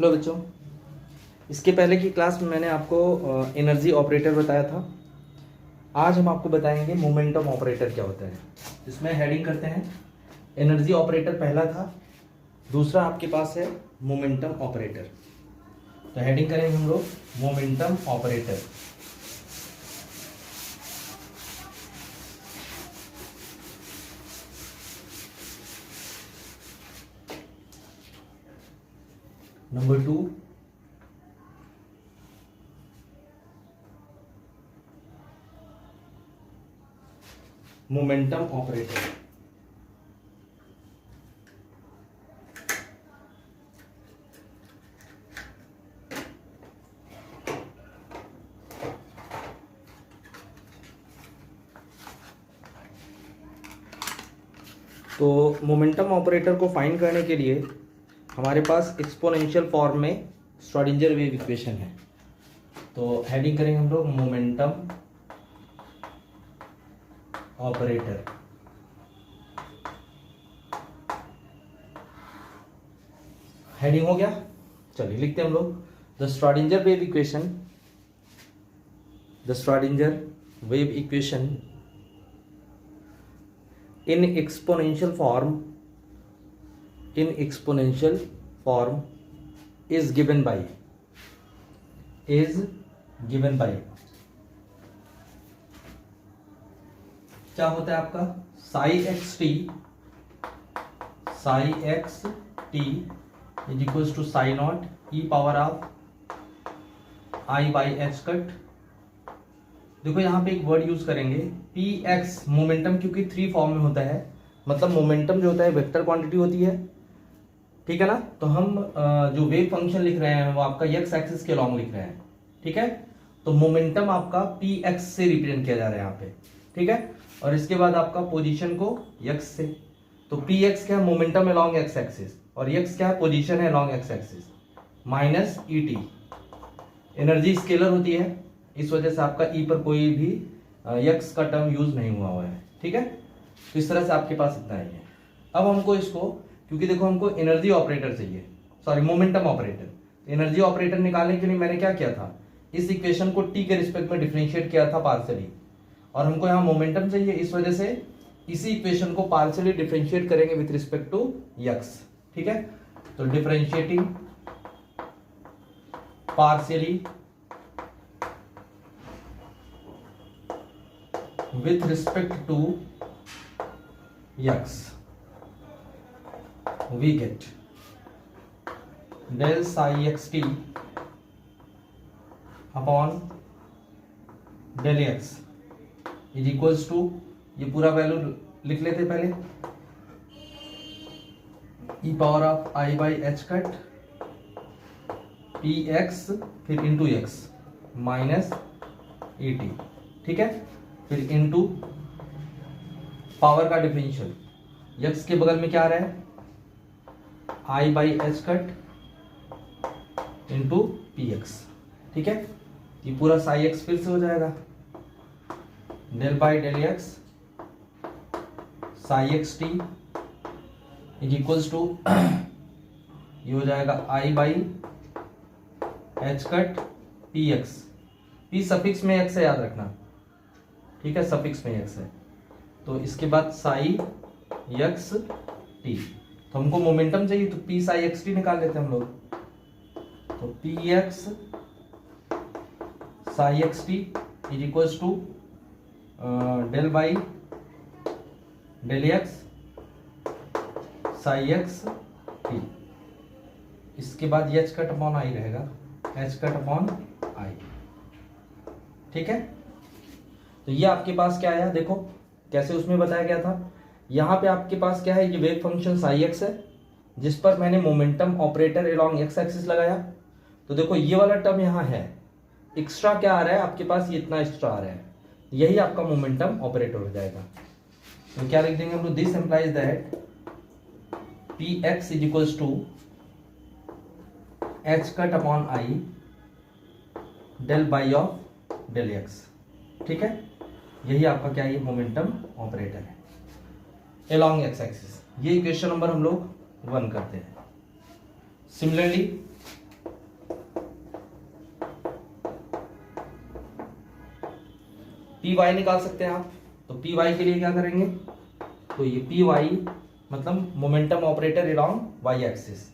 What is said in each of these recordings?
Hello बच्चों, इसके पहले की क्लास में मैंने आपको एनर्जी ऑपरेटर बताया था। आज हम आपको बताएंगे मोमेंटम ऑपरेटर क्या होता है। इसमें हेडिंग करते हैं, एनर्जी ऑपरेटर पहला था, दूसरा आपके पास है मोमेंटम ऑपरेटर। तो हेडिंग करेंगे हम लोग momentum operator. Number 2, momentum operator. तो मोमेंटम ऑपरेटर को फाइंड करने के लिए हमारे पास एक्सपोनेंशियल फॉर्म में श्रोडिंगर वेव इक्वेशन है। तो हेडिंग करेंगे हम लोग मोमेंटम ऑपरेटर। हेडिंग हो गया, चलिए लिखते हैं हम लोग the Schrodinger wave equation. The Schrodinger wave equation in exponential form is given by क्या होता है आपका psi x T is equals to psi naught e power of i by H cut. देखो यहाँ पे एक वर्ड यूज करेंगे p x, momentum क्योंकि 3 फॉर्म में होता है, मतलब मोमेंटम जो होता है वेक्टर क्वांटिटी होती है, ठीक है ना। तो हम जो वेव फंक्शन लिख रहे हैं वो आपका एक्स एक्सिस के लॉन्ग लिख रहे हैं, ठीक है। तो मोमेंटम आपका पी एक्स से रिप्रेजेंट किया जा रहा है यहाँ पे, ठीक है। और इसके बाद आपका पोजीशन को एक्स से, तो पी एक्स क्या है, मोमेंटम अलॉन्ग एक्स एक्सिस, और एक्स क्या है, पोजीशन है along x axis, minus E T. Energy scalar होती है, इस वजह से आपका ई पर कोई भी यक्स का टर्म यूज नहीं हुआ है, ठीक है। तो इस तरह से आपके पास इतना ही है। अब हमको इसको, क्योंकि देखो हमको एनर्जी ऑपरेटर चाहिए, sorry momentum operator. Energy operator निकालने के लिए मैंने क्या किया था, इस इक्वेशन को टी के रिस्पेक्ट में डिफरेंशिएट किया था पार्शियली, और हमको यहाँ मोमेंटम चाहिए, इस वजह से इसी इक्वेशन को पार्शियली डिफरेंशिएट करेंगे विथ रिस्पेक्ट टू यक्स, ठीक है। तो differentiating partially with respect to x, we get del psi xt upon del x is equals to, ये पूरा वैल्यू लिख लेते पहले, e power of i by H cut P X फिर into X minus E T, ठीक है। फिर into power का डिफरेंशियल, यक्स के बगल में क्या आ रहा है, I by H cut into P X, ठीक है। ये पूरा साई एक्स फिर से हो जाएगा, del by del x psi x T is equals to, ये हो जाएगा I by H cut P X, P suffix में एक्स है, याद रखना, ठीक है, सफिक्स में एक्स है। तो इसके बाद साई एक्स टी, तो हमको मोमेंटम चाहिए, तो पी साई एक्स टी निकाल लेते हैं हम लोग। तो p x psi x T is equals to del by del x psi x t, इसके बाद एच कट अपॉन आई रहेगा, एच कट अपॉन आई, ठीक है। तो ये आपके पास क्या आया, देखो कैसे उसमें बताया गया था। यहाँ पे आपके पास क्या है, ये वेव फंक्शन साई एक्स है, जिस पर मैंने momentum operator along x axis लगाया। तो देखो ये वाला टर्म यहाँ है, एक्स्ट्रा क्या आ रहा है आपके पास, ये इतना एक्स्ट्रा आ रहा है, यही आपका मोमेंटम ऑपरेटर हो जाएगा। तो क्या लिख देंगे हम लोग, this implies that p x is equals to h cut upon I del by of del x, ठीक है। यही आपका क्या है, मोमेंटम ऑपरेटर है along एक्स एक्सिस। ये इक्वेशन नंबर हम लोग 1 करते हैं। सिमिलरली पी वाई निकाल सकते हैं आप, तो पी वाई के लिए क्या करेंगे, तो ये पी वाई मतलब momentum operator along y axis,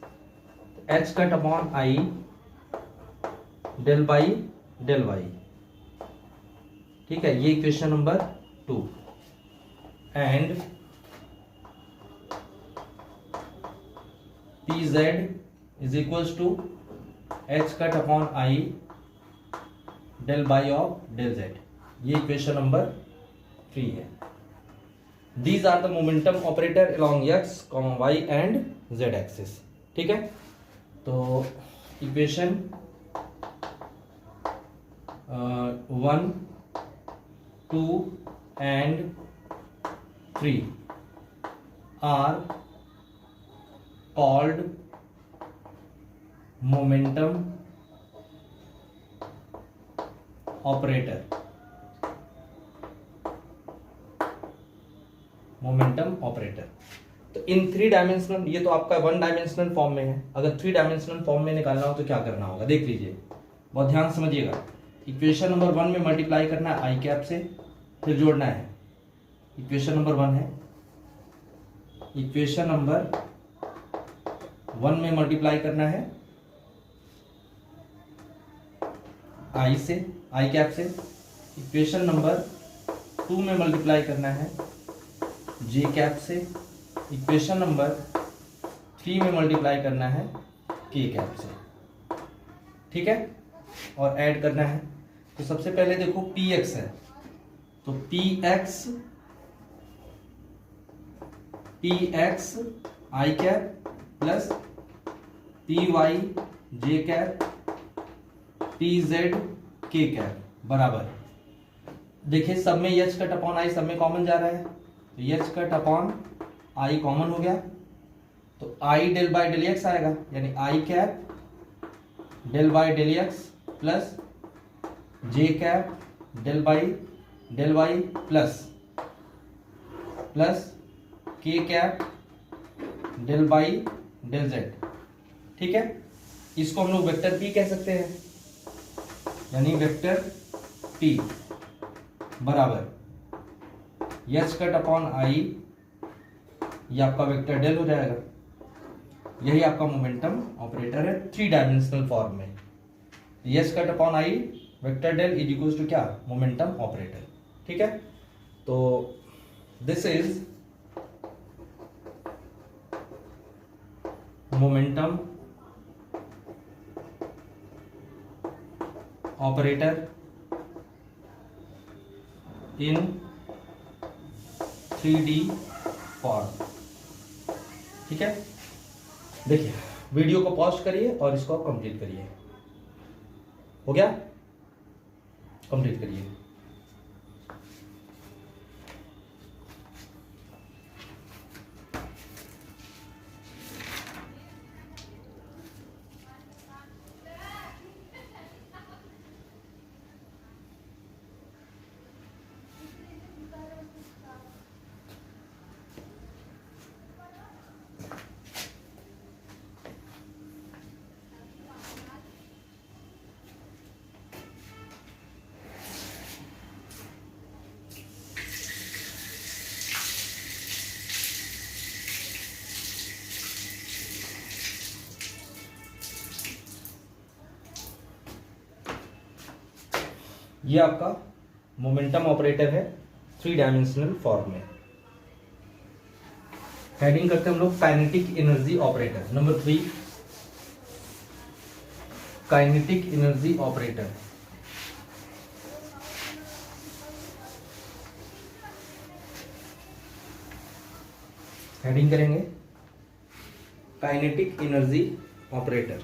h cut upon I del by del y, ठीक है, ये equation number 2। And p z is equals to h cut upon I del by of del z, ये equation number 3 है। These are the momentum operator along x y and z axis, ठीक है। तो equation 1, 2 and 3 are called momentum operator, momentum operator. तो इन 3 dimensional, ये तो आपका 1 dimensional form में है, अगर 3 डायमेंशनल फॉर्म में निकालना हो तो क्या करना होगा, देख लीजिए, बहुत ध्यान समझिएगा। इक्वेशन नंबर 1 में मल्टीप्लाई करना है आई कैप से, फिर जोड़ना है, इक्वेशन नंबर 1 है, इक्वेशन नंबर 1 में मल्टीप्लाई करना है आई से, आई कैप से, इक्वेशन नंबर 2 में मल्टीप्लाई करना है जे कैप से, इक्वेशन नंबर 3 में मल्टीप्लाई करना है के कैप से, ठीक है, और ऐड करना है। तो सबसे पहले देखो पी एक्स है, तो पी एक्स आई कैप प्लस पी वाई जे कैप पी जेड के कैप बराबर, देखिए सब में एच कट अपॉन आई, सब में कॉमन जा रहा है, तो H cut upon I common हो गया, तो I del by del X आएगा, यानी I cap del by del X plus J cap del by del Y plus K cap del by del Z, ठीक है। इसको हम लोग वेक्टर पी कह सकते हैं, यानी वेक्टर पी बराबर एच कट अपॉन आई, ये आपका वेक्टर डेल हो जाएगा, यही आपका मोमेंटम ऑपरेटर है 3 डायमेंशनल फॉर्म में। H cut upon i vector del is equals to क्या, मोमेंटम ऑपरेटर, ठीक है। तो this is momentum operator in 3D form, ठीक है। देखिए वीडियो को पॉज करिए और इसको कंप्लीट करिए, हो गया, कंप्लीट करिए। ये आपका मोमेंटम ऑपरेटर है 3 डायमेंशनल फॉर्म में। हेडिंग करते हैं हम लोग kinetic energy operator, number 3 kinetic energy operator. Heading करेंगे काइनेटिक एनर्जी ऑपरेटर।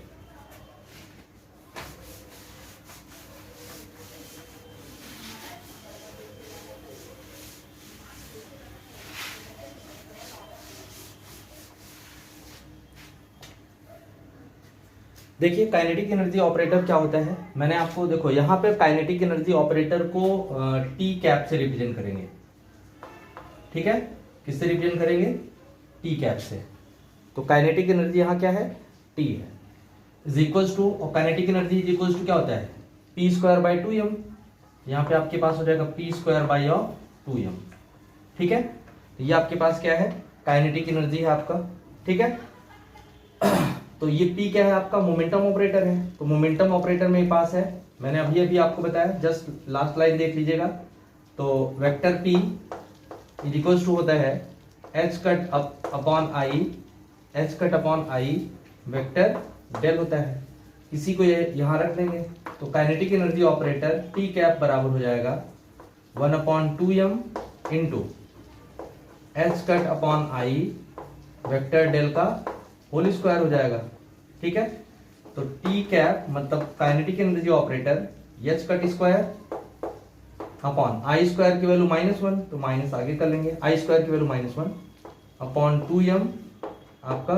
देखिए काइनेटिक एनर्जी ऑपरेटर क्या होता है, मैंने आपको देखो यहाँ पे काइनेटिक एनर्जी ऑपरेटर को टी कैप से रिप्रेजेंट करेंगे, ठीक है, किससे रिप्रेजेंट करेंगे, टी कैप से। तो काइनेटिक एनर्जी यहाँ क्या है, टी है, इज इक्वल्स टू, और kinetic energy is equals to क्या होता है, पी स्क्वायर बाई 2m, यहाँ पे आपके पास हो जाएगा p² बाई ऑफ 2m। ठीक है, तो ये आपके पास क्या है, काइनेटिक एनर्जी है आपका। ठीक है, तो ये P क्या है आपका, मोमेंटम ऑपरेटर है। तो मोमेंटम ऑपरेटर मेरे पास है, मैंने अभी अभी आपको बताया, जस्ट लास्ट लाइन देख लीजिएगा। तो vector P is equals to होता है h cut upon i vector del होता है। इसी को ये यहाँ रख देंगे, तो kinetic energy operator P cap बराबर हो जाएगा 1/2m into h cut upon i vector del का होल स्क्वायर हो जाएगा। ठीक है, तो T कैप मतलब kinetic energy operator h cut square upon i square की वैल्यू -1, तो माइनस आगे कर लेंगे, आई स्क्वायर की वैल्यू -1 अपॉन 2m आपका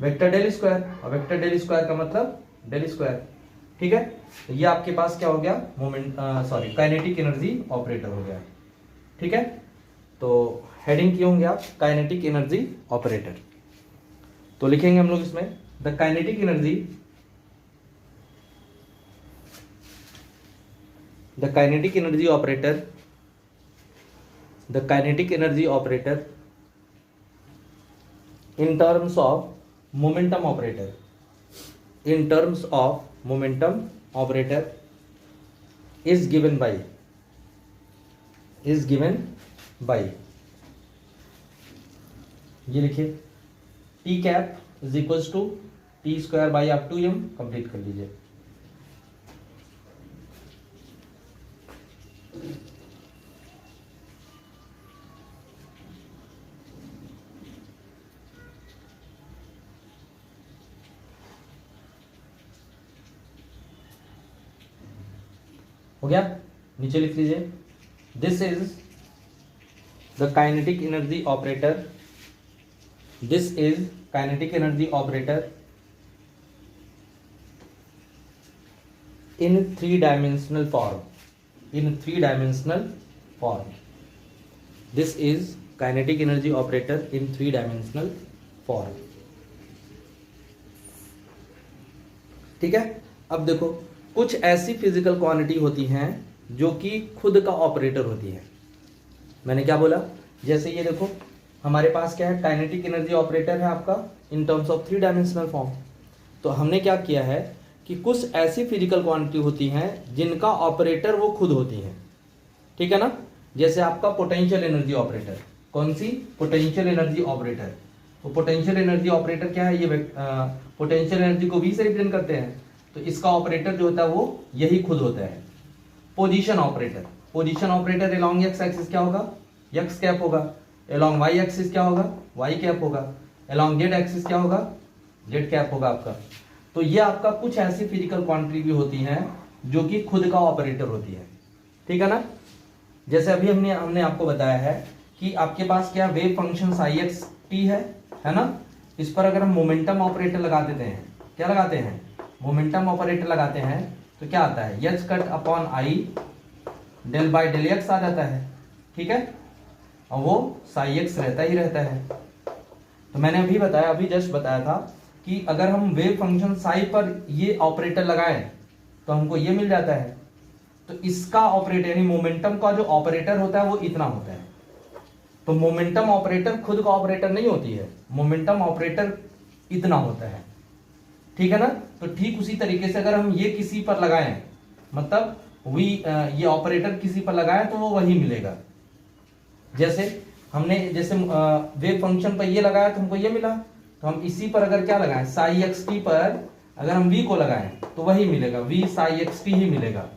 वेक्टर डेल स्क्वायर, और वेक्टर डेल स्क्वायर का मतलब डेल स्क्वायर। ठीक है, तो ये आपके पास क्या हो गया, काइनेटिक एनर्जी ऑपरेटर हो गया। ठीक है, तो हेडिंग किए होंगे आप काइनेटिक एनर्जी ऑपरेटर, तो लिखेंगे हम लोग इसमें the kinetic energy operator in terms of momentum operator is given by ये लिखिए T कैप is equals to T² by आप 2m, कंप्लीट कर लीजिए। हो गया, नीचे लिख लीजिए this is the kinetic energy operator, in three-dimensional form. This is kinetic energy operator in three-dimensional form. ठीक है, अब देखो कुछ ऐसी फिजिकल क्वांटिटी होती हैं जो कि खुद का ऑपरेटर होती है। मैंने क्या बोला, जैसे ये देखो हमारे पास क्या है, काइनेटिक एनर्जी ऑपरेटर है आपका in terms of three dimensional form. तो हमने क्या किया है कि कुछ ऐसी फिजिकल क्वांटिटी होती हैं जिनका ऑपरेटर वो खुद होती हैं। ठीक है ना, जैसे आपका पोटेंशियल एनर्जी ऑपरेटर, कौन सी, पोटेंशियल एनर्जी ऑपरेटर। तो पोटेंशियल एनर्जी ऑपरेटर क्या है, ये पोटेंशियल एनर्जी को V से रिप्रेजेंट करते हैं, तो इसका ऑपरेटर जो होता है वो यही खुद होता है। Position operator along x axis क्या होगा, एक्स कैप होगा, अलोंग वाई एक्सिस क्या होगा, वाई कैप होगा, अलोंग जेड एक्सिस क्या होगा, जेड कैप होगा आपका। तो ये आपका कुछ ऐसी फिजिकल क्वांटिटी भी होती हैं जो कि खुद का ऑपरेटर होती है। ठीक है ना, जैसे अभी हमने आपको बताया है कि आपके पास क्या वेव फंक्शन xt है ना, इस पर अगर हम मोमेंटम ऑपरेटर लगा देते हैं, क्या लगाते हैं, मोमेंटम ऑपरेटर लगाते हैं, तो क्या आता है, h cut upon i del by del X आ जाता है। ठीक है, और वो x रहता ही रहता है। तो मैंने अभी बताया, अभी जस्ट बताया था कि अगर हम वेव फंक्शन साई पर ये ऑपरेटर लगाएं तो हमको ये मिल जाता है। तो इसका ऑपरेटर यानी मोमेंटम का जो ऑपरेटर होता है वो इतना होता है। तो मोमेंटम ऑपरेटर खुद का ऑपरेटर नहीं होती है, मोमेंटम ऑपरेटर इतना होता है। ठीक है ना, तो ठीक उसी तरीके से अगर हम ये किसी पर लगाएं, मतलब ये ऑपरेटर किसी पर लगाएं तो वो वही मिलेगा। जैसे वेव फंक्शन पर ये लगाया तो हमको ये मिला, तो हम इसी पर अगर क्या लगाएं, साई xt पर अगर हम v को लगाएं तो वही मिलेगा, v साई xt ही मिलेगा।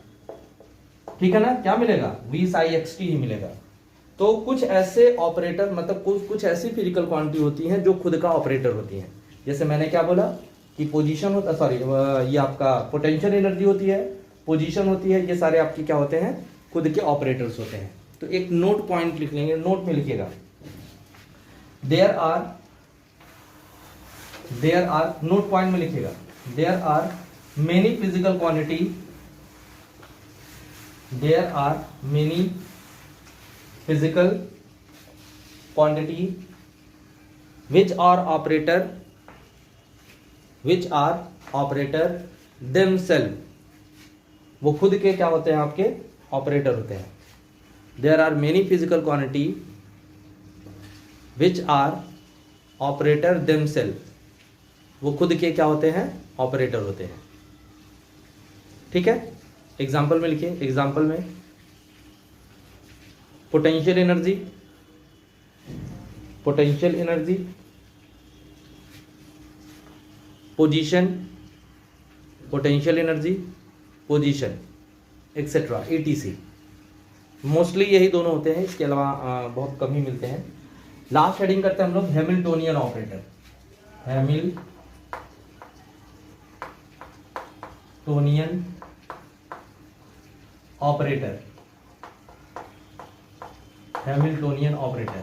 ठीक है ना, क्या मिलेगा, v साई xt ही मिलेगा। तो कुछ ऐसे ऑपरेटर मतलब कुछ ऐसी फिजिकल क्वांटिटी होती हैं जो खुद का ऑपरेटर होती हैं। जैसे मैंने क्या बोला कि पोजीशन होता, सॉरी ये आपका पोटेंशियल एनर्जी होती है, पोजीशन होती है, ये सारे आपके क्या होते हैं, खुद के ऑपरेटर्स होते हैं। तो एक नोट पॉइंट लिख लेंगे, नोट में लिखिएगा देयर आर नोट पॉइंट में लिखिएगा there are many physical quantity which are operator themselves, वो खुद के क्या होते हैं, आपके ऑपरेटर होते हैं. There are many physical quantity which are operator themselves. वो खुद के क्या होते हैं? ऑपरेटर होते हैं. ठीक है, एग्जाम्पल में लिखिए. एग्जाम्पल में potential energy, potential energy, position, potential energy, position, etcetera, ETC. Mostly यही दोनों होते हैं, इसके अलावा बहुत कम ही मिलते हैं. लास्ट हेडिंग करते हैं हम लोग Hamiltonian operator. Hamiltonian operator, Hamiltonian operator.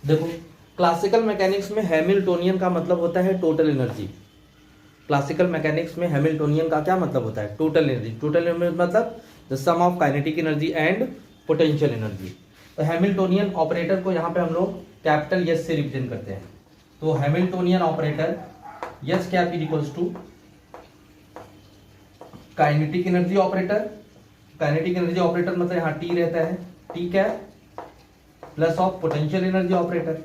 देखो, क्लासिकल मैकेनिक्स में हैमिल्टोनियन का मतलब होता है टोटल एनर्जी. क्लासिकल मैकेनिक्स में हैमिल्टोनियन का क्या मतलब होता है? Total energy. टोटल एनर्जी मतलब the sum of kinetic energy and potential energy. तो हैमिल्टोनियन ऑपरेटर को यहाँ पे हम लोग कैपिटल एस से रिप्रेजेंट करते हैं. तो Hamiltonian operator S cap is equals to kinetic energy operator. Kinetic energy operator मतलब यहाँ टी रहता है, T cap plus of potential energy operator.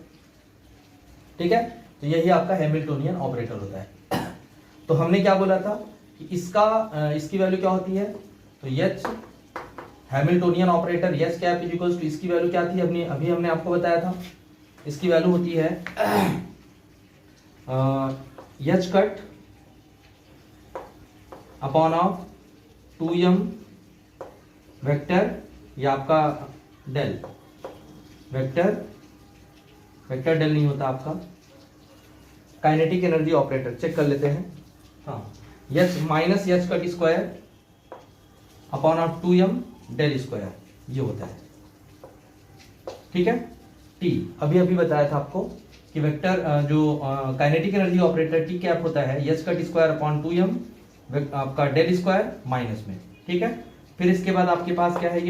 ठीक है, तो यही आपका हैमिल्टोनियन ऑपरेटर होता है. तो हमने क्या बोला था कि इसकी वैल्यू क्या होती है? तो H Hamiltonian operator S cap is equals to, इसकी वैल्यू क्या थी? अभी हमने आपको बताया था. इसकी वैल्यू होती है H cut upon of 2m vector, या आपका डेल वेक्टर डेल नहीं होता आपका, काइनेटिक एनर्जी ऑपरेटर. चेक कर लेते हैं. हाँ, yes minus H cut square upon of 2m del square, ये होता है. ठीक है, टी अभी बताया था आपको कि वेक्टर जो kinetic energy operator T cap होता है H cut square upon 2m आपका डेल स्क्वायर माइनस में. ठीक है, फिर इसके बाद आपके पास क्या है?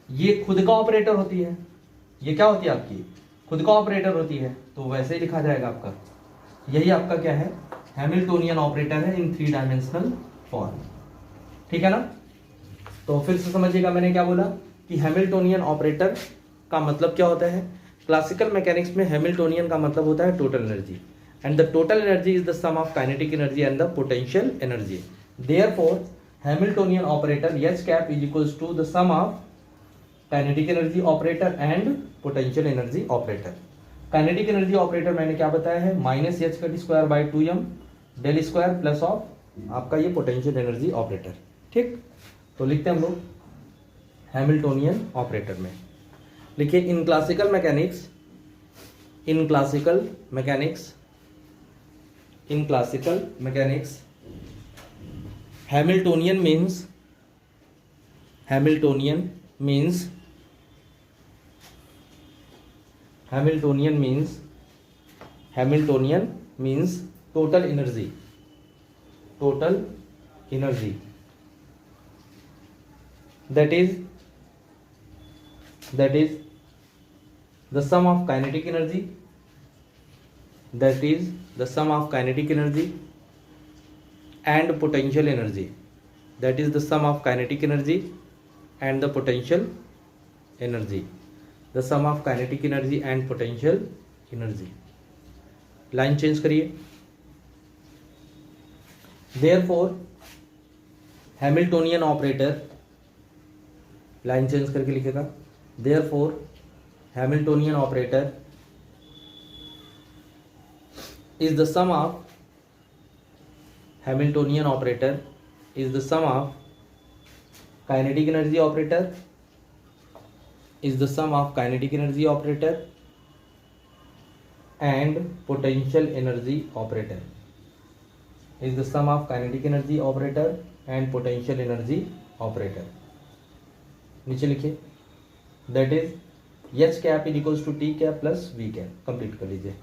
ये खुद का ऑपरेटर होती है. ये क्या होती है? आपकी खुद का ऑपरेटर होती है. तो वैसे ही लिखा जाएगा आपका. यही आपका क्या है? हैमिल्टोनियन ऑपरेटर है इन 3 डायमेंशनल फॉर्म. ठीक है ना? तो फिर से समझिएगा मैंने क्या बोला कि हैमिल्टोनियन ऑपरेटर का मतलब क्या होता है. क्लासिकल मैकेनिक्स में हैमिल्टोनियन का मतलब होता है total energy, and the total energy is the sum of kinetic energy and the potential energy. Therefore Hamiltonian operator H cap is equals to the sum of kinetic energy operator and potential energy operator. Kinetic energy operator मैंने क्या बताया है? Minus H cut square by 2m del square plus of आपका ये potential energy operator. ठीक, तो लिखते हैं हम लोग हैमिल्टोनियन ऑपरेटर में. लिखिए in classical mechanics, Hamiltonian means total energy. That is the sum of kinetic energy. And potential energy. That is the sum of kinetic energy and the potential energy. The sum of kinetic energy and potential energy. Line change करिए. Therefore Hamiltonian operator, line change करके लिखेगा. Therefore Hamiltonian operator is the sum of kinetic energy operator and potential energy operator. नीचे लिखिए. That is H cap is equals to T cap plus V cap. Complete कर लीजिए.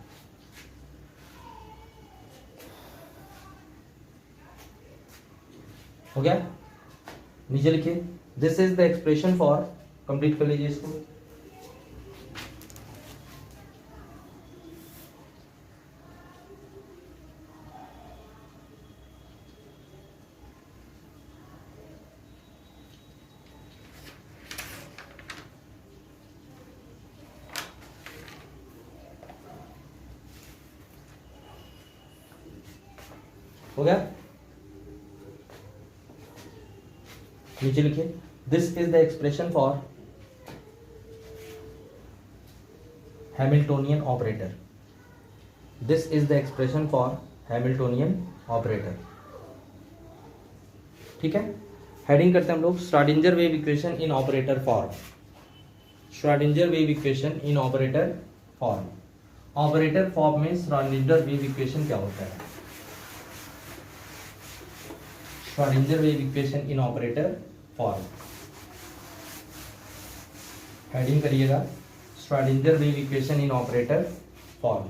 हो गया? नीचे लिखिए this is the expression for, complete कर लीजिए इसको. हो गया, नीचे लिखिए this is the expression for Hamiltonian operator, this is the expression for Hamiltonian operator. ठीक है, हेडिंग करते हैं हम लोग Schrodinger wave equation in operator form. Schrodinger wave equation in operator form, operator form में श्रोडिंगर वेव इक्वेशन क्या होता है? Schrödinger wave equation in operator form, heading करिएगा Schrödinger wave equation in operator form.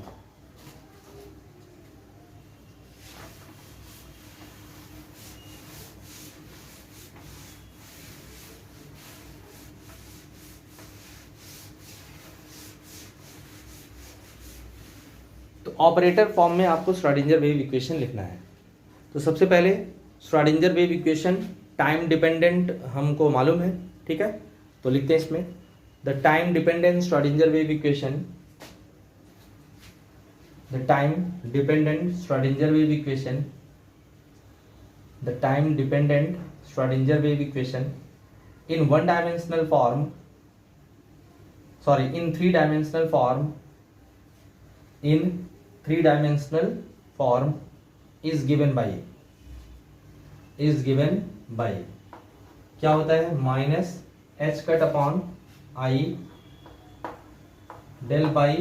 तो ऑपरेटर फॉर्म में आपको Schrodinger wave equation लिखना है। तो सबसे पहले Schrodinger wave equation time dependent हमको मालूम है, ठीक है, तो लिखते हैं इसमें the time dependent Schrodinger wave equation, the time dependent Schrodinger wave equation, the time dependent Schrodinger wave equation in one dimensional form, sorry, in three dimensional form, in three dimensional form is given by क्या होता है? Minus H cut upon I del by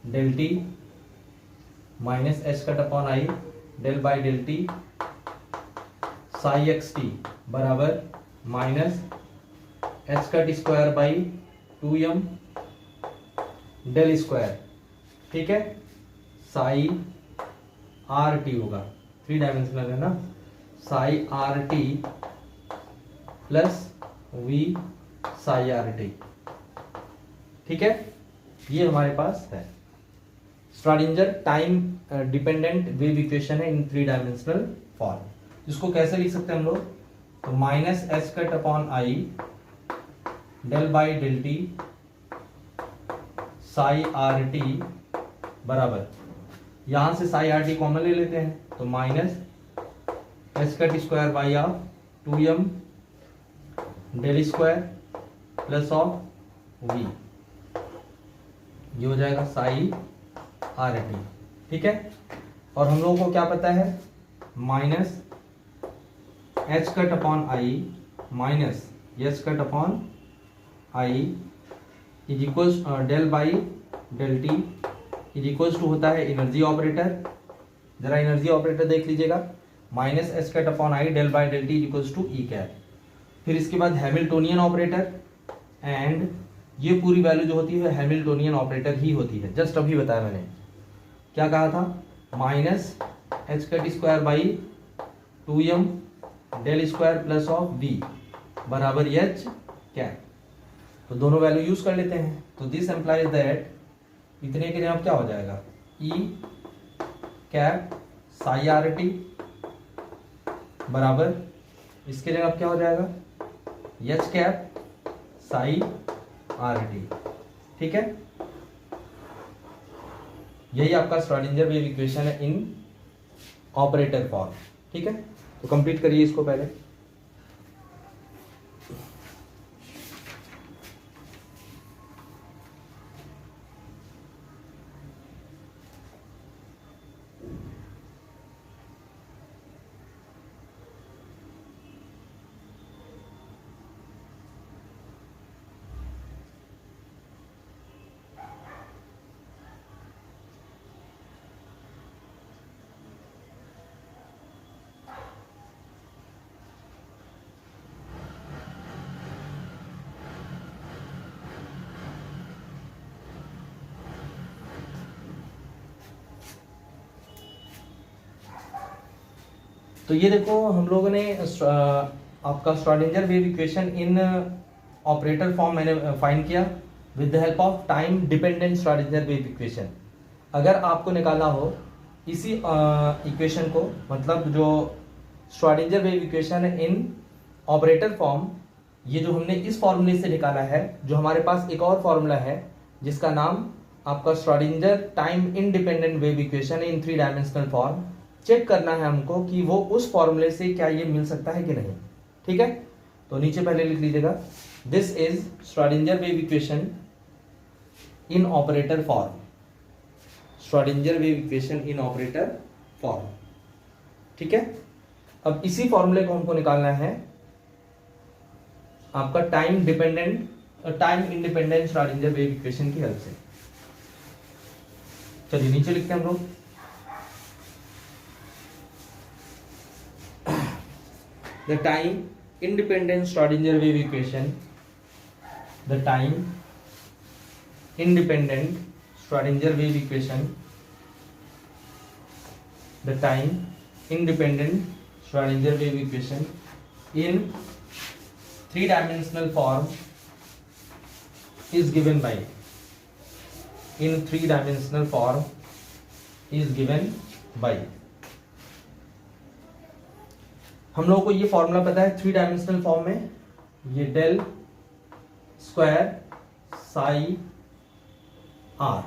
del t, minus H cut upon I del by del T psi x t बराबर minus H cut square by 2m del square, ठीक है, psi are t होगा, three dimensional है ना, psi are t plus V psi are t, ठीक है, ये हमारे पास है। Schrodinger time dependent wave equation है इन थ्री डायमेंशनल फॉर्म। इसको कैसे लिख सकते हैं हम लोग? तो minus H cut upon I del by del T psi are T बराबर, यहां से साई आर टी कॉमन ले लेते हैं, तो minus H cut square by of 2m del square plus of V, ये हो जाएगा साई आर टी, ठीक है। और हम लोगों को क्या पता है? Minus H cut upon I minus H cut upon I is equals del by del T is equals to होता है एनर्जी ऑपरेटर, जरा एनर्जी ऑपरेटर देख लीजिएगा, minus H cut upon I del by del T is equals to E cap. फिर इसके बाद Hamiltonian operator, and ये पूरी वैल्यू जो होती है हैमिल्टोनियन ऑपरेटर ही होती है। जस्ट अभी बताया मैंने, क्या कहा था? Minus H cut square by 2m del square plus of V बराबर एच कैप। तो दोनों वैल्यू यूज कर लेते हैं, तो दिस एम्प्लाइज दैट इतने के जवाब क्या हो जाएगा? ई कैप साई आर टी बराबर इसके जगह क्या हो जाएगा? H cap psi R t, ठीक है। यही आपका श्रोडिंगर वेव इक्वेशन है इन ऑपरेटर फॉर्म, ठीक है। तो कंप्लीट करिए इसको पहले। तो ये देखो हम लोगों ने आपका Schrodinger wave equation in operator form मैंने फाइंड किया with the help of time dependent Schrodinger wave equation. अगर आपको निकालना हो इसी इक्वेशन को, मतलब जो श्रोडिंगर वेव इक्वेशन है इन ऑपरेटर फॉर्म, ये जो हमने इस फॉर्मूले से निकाला है, जो हमारे पास एक और फॉर्मूला है जिसका नाम आपका Schrodinger time independent wave equation है in three dimensional form, check करना है हमको कि वो उस फॉर्मूले से क्या ये मिल सकता है कि नहीं। ठीक है, तो नीचे पहले लिख लीजिएगा, this is Schrodinger wave equation in operator form, Schrodinger wave equation in operator form. ठीक है, अब इसी फॉर्मूले को हमको निकालना है आपका time independent Schrodinger wave equation की हेल्प से। चलिए नीचे लिखते हैं हम लोग, the time independent Schrodinger wave equation, the time independent Schrodinger wave equation, the time independent Schrödinger wave equation in three-dimensional form is given by, in three-dimensional form is given by, हम लोगों को ये फॉर्मूला पता है three dimensional form में, ये del square psi are,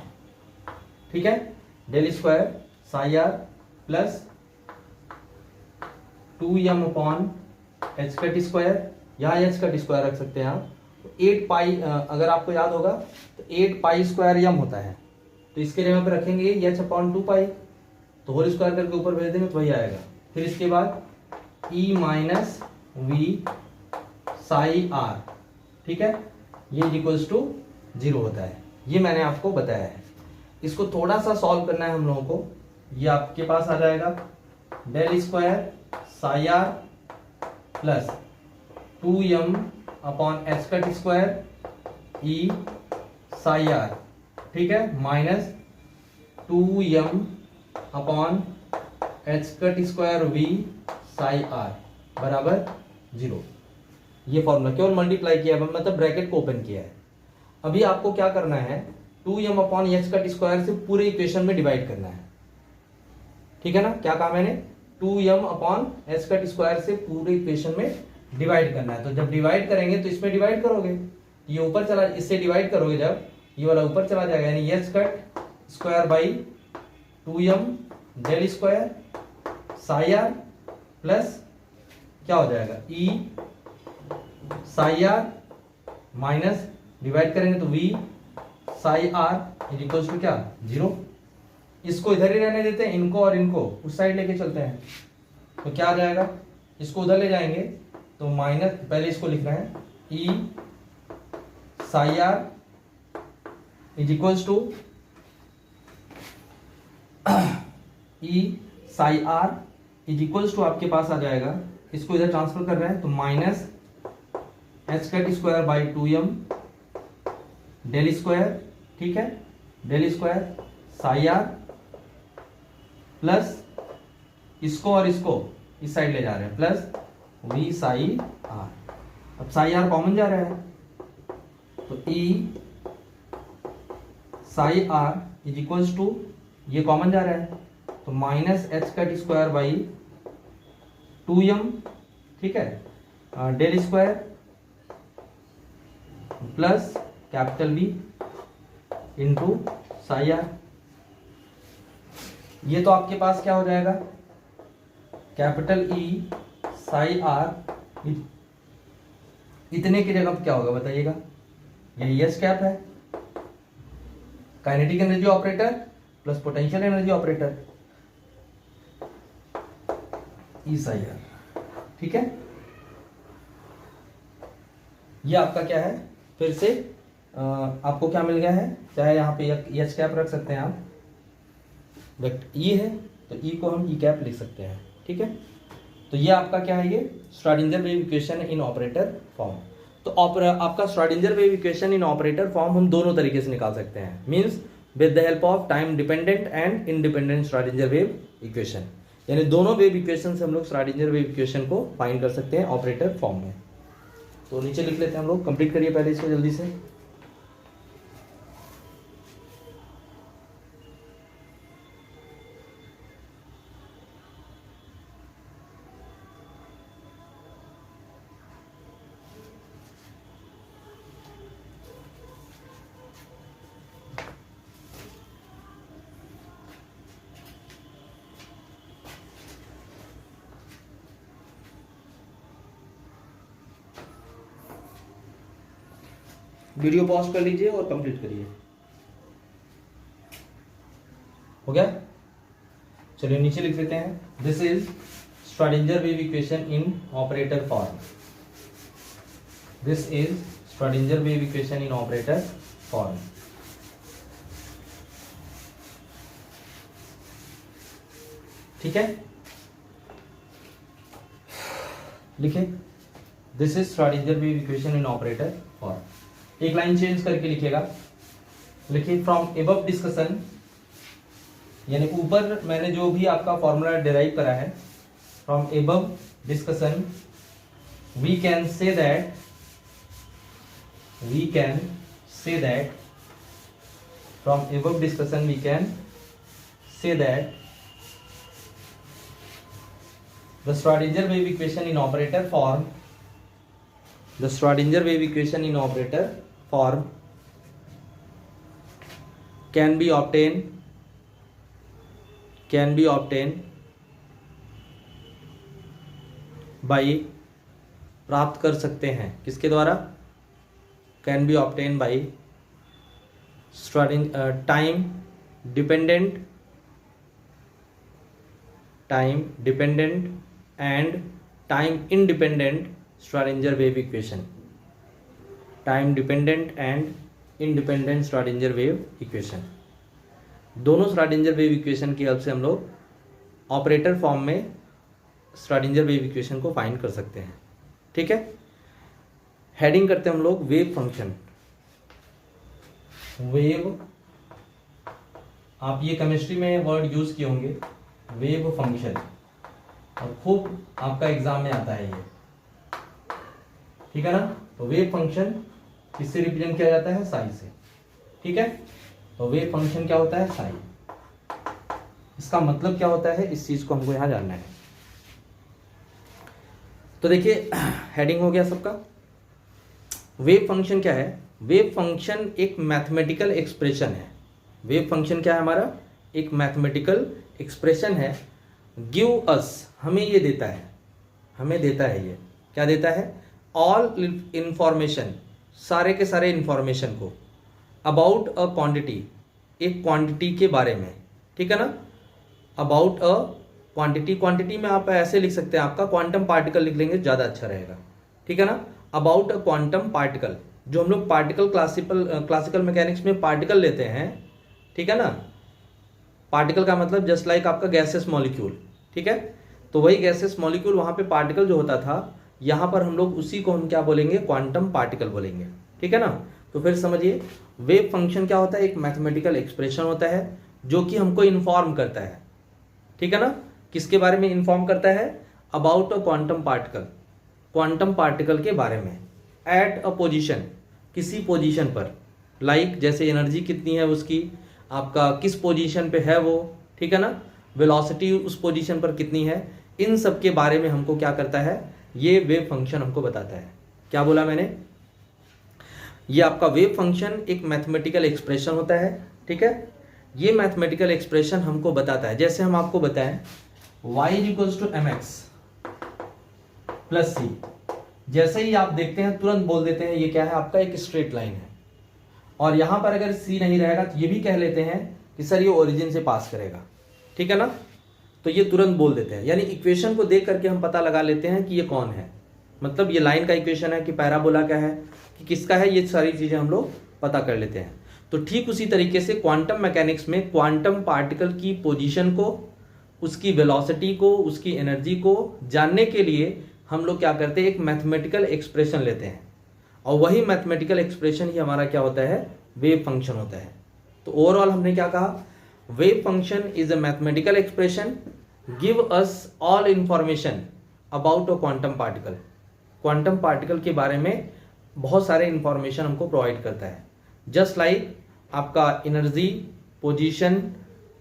ठीक है, del square psi are plus 2m upon H cut square, यहाँ एच कट स्क्वायर रख सकते हैं आप, तो 8 पाई, अगर आपको याद होगा तो 8 पाई स्क्वायर यम होता है, तो इसके जगह पे रखेंगे एच अपॉन 2 पाई, तो होल स्क्वायर करके ऊपर भेज देंगे तो वही आएगा। फिर इसके बाद E minus we psi are, ठीक है, ये इक्वल्स टू 0 होता है, ये मैंने आपको बताया है। इसको थोड़ा सा सॉल्व करना है हम लोगों को, ये आपके पास आ जाएगा del square psi are plus 2m upon H cut square E psi are, ठीक है, minus 2m upon H cut square V psi r बराबर 0। ये फॉर्मूला केवल मल्टीप्लाई किया है, मतलब ब्रैकेट को ओपन किया है। अभी आपको क्या करना है, 2m upon H cut square से पूरे इक्वेशन में डिवाइड करना है, ठीक है ना, क्या कहा मैंने, 2m upon H cut square से पूरे इक्वेशन में डिवाइड करना है। तो जब डिवाइड करेंगे तो इसमें डिवाइड करोगे, ये ऊपर चला, इससे डिवाइड करोगे जब, ये वाला ऊपर चला जाएगा, यानी H cut square by 2m del square psi are plus क्या हो जाएगा E psi R minus divide करेंगे तो V psi are is equal to क्या 0। इसको इधर ही रहने देते हैं, इनको और इनको उस साइड लेके चलते हैं, तो क्या आ जाएगा, इसको उधर ले जाएंगे तो माइनस, पहले इसको लिखना है E psi are is equals to E psi are is equals to आपके पास आ जाएगा, इसको इधर ट्रांसफर कर रहे हैं तो minus H cut square by 2m del square, ठीक है, del square psi are plus इसको और इसको इस साइड ले जा रहे हैं प्लस वी साई आर। अब साई आर कॉमन जा रहा है तो E psi are is equals to, ये कॉमन जा रहा है तो minus H cut square by 2m, ठीक है, del square plus capital B into psi r. ये तो आपके पास क्या हो जाएगा, कैपिटल ई साई आर, इतने की जगह क्या होगा बताइएगा, ये एस कैप है, kinetic energy operator plus potential energy operator E psi are, ठीक है। ये आपका क्या है, फिर से आपको क्या मिल गया है, चाहे यहाँ पे एच कैप रख सकते हैं आप, बट ई है तो ई को हम ई कैप लिख सकते हैं, ठीक है। तो ये आपका क्या है, ये Schrodinger wave equation in operator form. तो आपका Schrodinger wave equation in operator form हम दोनों तरीके से निकाल सकते हैं, means with the help of time dependent and independent Schrodinger wave equation, यानी दोनों वेव इक्वेशन से हम लोग श्रोडिंगर वेव इक्वेशन को फाइंड कर सकते हैं ऑपरेटर फॉर्म में। तो नीचे लिख लेते हैं हम लोग, कंप्लीट करिए पहले इसको जल्दी से। वीडियो पॉज कर लीजिए और कंप्लीट करिए। हो गया? चलिए नीचे लिख लेते हैं, this is Schrodinger wave equation in operator form. This is Schrodinger wave equation in operator form. ठीक है, लिखे, this is Schrodinger wave equation in operator form. एक लाइन चेंज करके लिखिएगा, लिखिए फ्रॉम एबव डिस्कशन, यानी ऊपर मैंने जो भी आपका फॉर्मूला डिराइव करा है, from above discussion we can say that from above discussion we can say that the Schrodinger wave equation in operator form, the Schrodinger wave equation in operator form can be obtained by, प्राप्त कर सकते हैं किसके द्वारा, can be obtained by time dependent and time independent Schrodinger wave equation, time dependent and independent Schrodinger wave equation। दोनों Schrodinger wave equation की help से हम लोग ऑपरेटर फॉर्म में Schrodinger wave equation को फाइंड कर सकते हैं। ठीक है, हेडिंग करते हैं हम लोग वेव फंक्शन। वेव, आप ये केमिस्ट्री में वर्ड यूज किए होंगे, वेव फंक्शन, और खूब आपका एग्जाम में आता है ये। ठीक है ना, तो वेव फंक्शन किससे रिप्रेजेंट किया जाता है, साई से। ठीक है, तो वेव फंक्शन क्या होता है, साई। इसका मतलब क्या होता है, इस चीज को हमको यहां जानना है। तो देखिए, हेडिंग हो गया सबका। वेव फंक्शन क्या है, वेव फंक्शन एक मैथमेटिकल एक्सप्रेशन है। वेव फंक्शन क्या है हमारा, एक मैथमेटिकल एक्सप्रेशन है। गिव अस, हमें ये देता है, हमें देता है, ये क्या देता है, ऑल इंफॉर्मेशन, सारे के सारे इंफॉर्मेशन को, अबाउट अ क्वांटिटी, एक क्वांटिटी के बारे में। ठीक है ना, अबाउट अ क्वांटिटी, क्वांटिटी में आप ऐसे लिख सकते हैं, आपका क्वांटम पार्टिकल लिख लेंगे ज़्यादा अच्छा रहेगा। ठीक है ना, अबाउट अ क्वांटम पार्टिकल, जो हम लोग पार्टिकल क्लासिकल मैकेनिक्स में पार्टिकल लेते हैं। ठीक है ना, पार्टिकल का मतलब जस्ट लाइक आपका गैसेस मॉलिक्यूल। ठीक है, तो वही गैसेस मॉलिक्यूल, वहां पे पार्टिकल जो होता था, यहां पर हम लोग उसी को हम क्या बोलेंगे, क्वांटम पार्टिकल बोलेंगे। ठीक है ना, तो फिर समझिए, वेव फंक्शन क्या होता है, एक मैथमेटिकल एक्सप्रेशन होता है जो कि हमको इन्फॉर्म करता है। ठीक है ना, किसके बारे में इन्फॉर्म करता है, about a quantum particle, quantum particle के बारे में। एट अ पोजिशन, किसी पोजिशन पर, लाइक जैसे एनर्जी कितनी है उसकी, आपका किस पोजीशन पे है वो। ठीक है ना, वेलोसिटी उस पोजीशन पर कितनी है, इन सब के बारे में हमको क्या करता है, ये वेव फंक्शन हमको बताता है। क्या बोला मैंने, ये आपका वेव फंक्शन एक मैथमेटिकल एक्सप्रेशन होता है। ठीक है, ये मैथमेटिकल एक्सप्रेशन हमको बताता है, जैसे हम आपको बताएं y = mx + c, जैसे ही आप देखते हैं तुरंत बोल देते हैं ये क्या है, आपका एक स्ट्रेट लाइन है। और यहां पर अगर c नहीं रहेगा तो ये भी कह लेते हैं कि सर ये ओरिजिन से पास करेगा। ठीक है ना, तो ये तुरंत बोल देते हैं, यानी इक्वेशन को देख करके हम पता लगा लेते हैं कि ये कौन है, मतलब ये लाइन का इक्वेशन है कि पैराबोला का है कि किसका है, ये सारी चीजें हम लोग पता कर लेते हैं। तो ठीक उसी तरीके से क्वांटम मैकेनिक्स में क्वांटम पार्टिकल की पोजीशन को, उसकी वेलोसिटी को, उसकी एनर्जी को जानने के लिए हम लोग क्या करते हैं, एक मैथमेटिकल एक्सप्रेशन लेते हैं, और वही मैथमेटिकल एक्सप्रेशन ही हमारा क्या होता है, वेव फंक्शन होता है। तो ओवरऑल हमने क्या कहा, wave function is a mathematical expression give us all information about a quantum particle, quantum particle के बारे में बहुत सारे इंफॉर्मेशन हमको प्रोवाइड करता है। जस्ट लाइक आपका energy, position,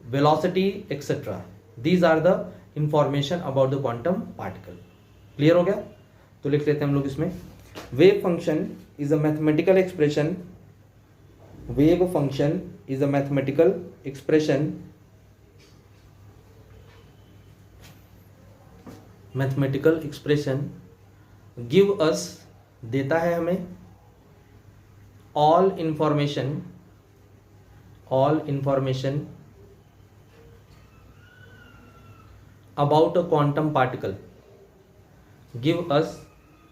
velocity etcetera, these are the information about the quantum particle. Clear हो गया, तो लिख लेते हैं हम लोग इसमें, wave function is a mathematical expression, wave function is a mathematical expression, mathematical expression give us, देता है हमें, all information about a quantum particle. Give us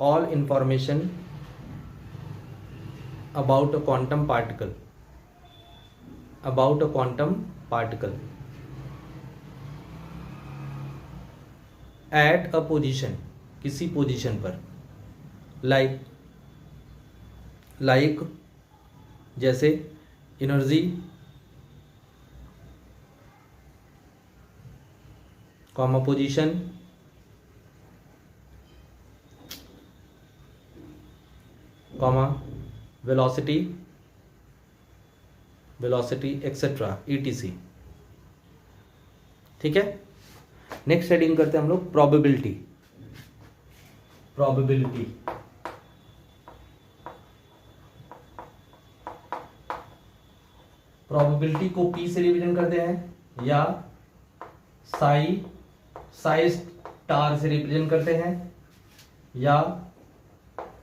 all information about a quantum particle. At a position, किसी position पर, like जैसे energy, comma position, comma velocity etcetera etc. ठीक है। Next heading करते हैं हम लोग प्रोबेबिलिटी। प्रोबेबिलिटी को P से रिप्रेजेंट करते हैं या साई स्टार से रिप्रेजेंट करते हैं या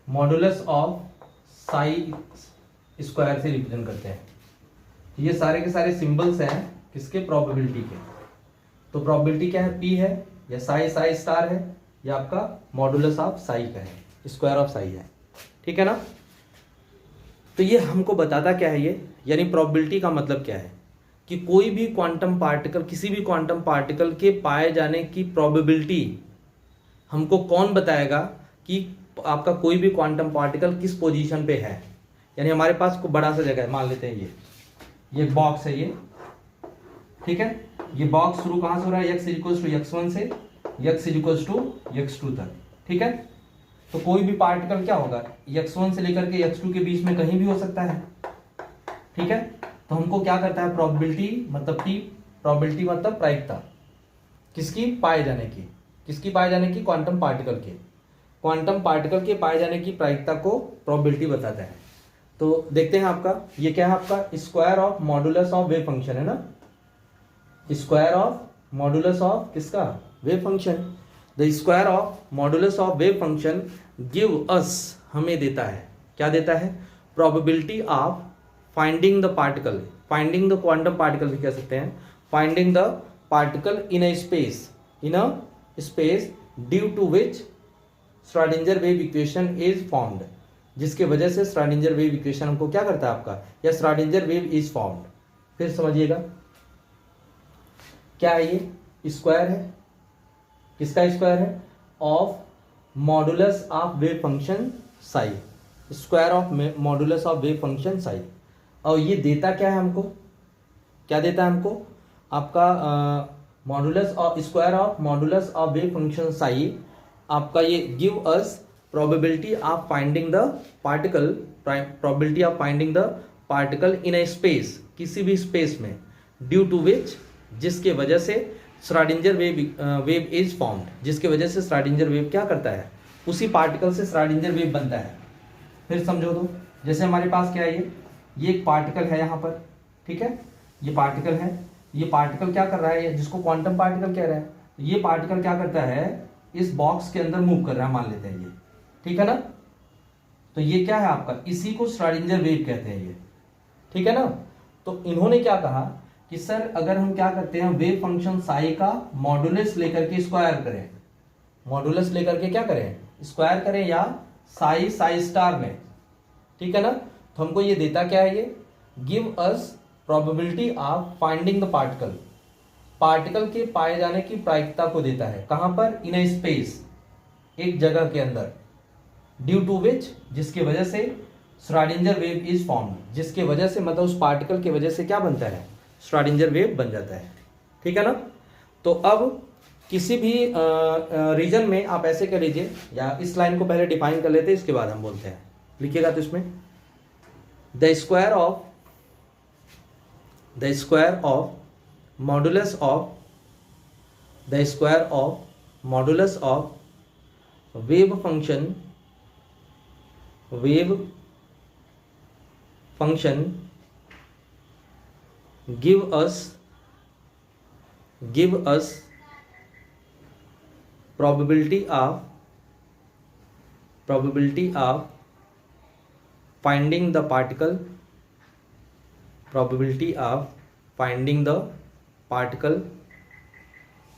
मॉडुलस ऑफ साई स्क्वायर से रिप्रेजेंट करते हैं। ये सारे के सारे सिंबल्स हैं किसके, प्रोबेबिलिटी के। तो प्रोबेबिलिटी क्या है, P है या साई स्टार है या आपका मॉडुलस ऑफ साई का है, स्क्वायर ऑफ साई है। ठीक है ना। तो ये हमको बताता क्या है ये, यानी प्रोबेबिलिटी का मतलब क्या है कि कोई भी क्वांटम पार्टिकल, किसी भी क्वांटम पार्टिकल के पाए जाने की प्रोबेबिलिटी हमको कौन बताएगा कि आपका कोई भी क्वांटम पार्टिकल किस पोजीशन पे है। यानी हमारे पास को बड़ा सा जगह है, मान लेते हैं ये बॉक्स है ये, ठीक है। ये बॉक्स शुरू कहां से हो रहा है, x = x1 से x = x2 तक, ठीक है। तो कोई भी पार्टिकल क्या होगा, x1 से लेकर के x2 के बीच में कहीं भी हो सकता है, ठीक है। तो हमको क्या करता है, प्रोबेबिलिटी मतलब P, प्रोबेबिलिटी मतलब प्रायिकता किसकी, पाए जाने की, किसकी पाए जाने की, क्वांटम पार्टिकल के, क्वांटम पार्टिकल के पाए जाने की प्रायिकता को प्रोबेबिलिटी बताता है। तो देखते हैं आपका ये क्या है, आपका square of modulus of wave function है ना, स्क्वायर ऑफ मॉडुलस ऑफ किसका, wave function. The square of modulus of wave function give us, हमें देता है, क्या देता है, probability of finding the particle, finding the quantum particle भी कह सकते हैं, finding the particle in a space due to which Schrodinger wave equation is formed, जिसके वजह से श्रोडिंगर वेव इक्वेशन हमको क्या करता है आपका, या श्रोडिंगर वेव इज फॉर्म्ड। फिर समझिएगा क्या है, ये स्क्वायर है, किसका स्क्वायर है, of modulus of wave function Sai, square of modulus of wave function Sai. और ये देता क्या है हमको, क्या देता है हमको, आपका modulus of square of modulus of wave function Sai, आपका ये give us probability of finding the particle, probability of finding the particle in a space, किसी भी स्पेस में, ड्यू टू विच, जिसके वजह से श्रोडिंगर वेव इज फॉर्म्ड, जिसके वजह से श्रोडिंगर वेव क्या करता है, उसी पार्टिकल से श्रोडिंगर वेव बनता है। फिर समझो तो, जैसे हमारे पास क्या है, ये एक पार्टिकल है यहाँ पर, ठीक है, ये पार्टिकल है, ये पार्टिकल क्या कर रहा है, जिसको क्वांटम पार्टिकल कह रहे हैं, ये पार्टिकल क्या करता है, इस बॉक्स के अंदर मूव कर रहा है, मान लेते हैं ये, ठीक है ना। तो ये क्या है आपका, इसी को श्रोडिंगर वेव कहते हैं ये, ठीक है ना। तो इन्होंने क्या कहा कि सर अगर हम क्या करते हैं, वेव फंक्शन साई का मॉडुलस लेकर के स्क्वायर करें, मॉडुलस लेकर के क्या करें, स्क्वायर करें, या साई स्टार में, ठीक है ना। तो हमको ये देता क्या है, ये give us probability of finding the particle, particle के पाए जाने की प्रायिकता को देता है, कहां पर, इन अ स्पेस, एक जगह के अंदर, ड्यू टू विच, जिसके वजह से श्रोडिंगर वेव इज फॉर्म्ड, जिसके वजह से मतलब उस पार्टिकल की वजह से क्या बनता है, श्रोडिंगर वेव बन जाता है, ठीक है ना। तो अब किसी भी रीजन में आप ऐसे कर लीजिए, या इस लाइन को पहले डिफाइन कर लेते हैं, इसके बाद हम बोलते हैं, लिखिएगा तो इसमें the square of modulus of wave function give us probability of finding the particle, probability of finding the particle